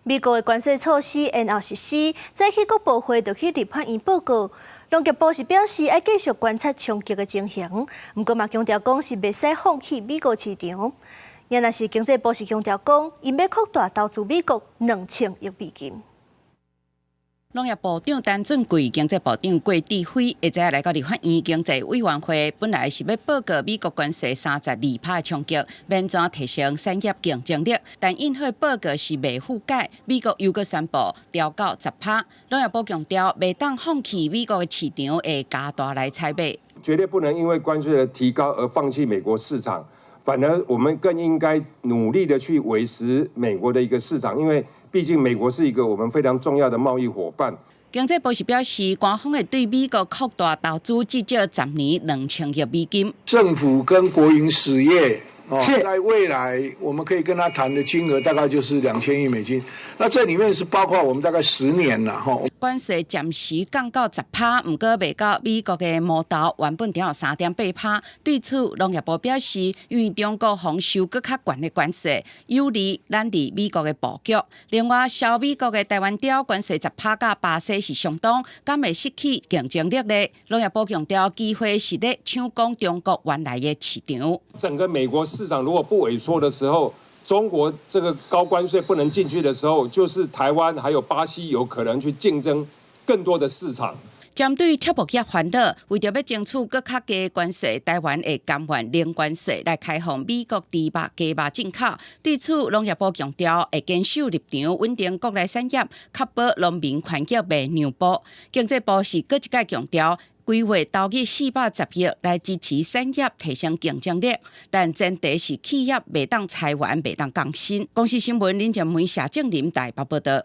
美国的关税措施然后实施，再去各部会就去立法院报告。农业部是表示要继续观察冲击的情形，不过嘛强调讲是袂使放弃美国市场。也那是经济部是强调讲，因要扩大投资美国2000亿美金。农业部长陈俊贵、经济部长郭志辉，会再来到立法院经济委员会，本来是要报告美国关税32%的冲击，免怎提升产业竞争力，但因迄报告是未覆盖，美国又搁宣布调到10%。农业部强调，袂当放弃美国的市场，会加大来采买，绝对不能因为关税的提高而放弃美国市场。反而，我们更应该努力的去维持美国的一个市场，因为毕竟美国是一个我们非常重要的贸易伙伴。经济部是表示，官方会对美国扩大投资至少10年2000亿美金。政府跟国营实业在未来我们可以跟他谈的金额大概就是2000亿美金。那这里面是包括我们大概10年了哈。关税暂时降到10%，不过未到美国的模头原本定有3.8%。对此，农业部表示，因为中国防收更较悬的关税，有利咱伫美国的布局。另外，小美国的台湾雕关税10%甲巴西是相当，敢会失去竞争力呢？农业部强调，机会是咧抢攻中国原来的市场。整个美国市场如果不萎缩的时候，中国这个高关税不能进去的时候，就是台湾还有巴西有可能去竞争更多的市场。针对畜牧业烦恼，为着要争取更较低的关税，台湾会甘愿零关税来开放美国猪肉、鸡肉进口。对此，农业部强调会坚守立场，稳定国内产业，确保农民权益袂让步。经济部是搁一届强调，规划投入410亿来支持产业提升竞争力，但前提是企业袂当裁员、袂当降薪。公司新闻林建梅、谢正林台北报道。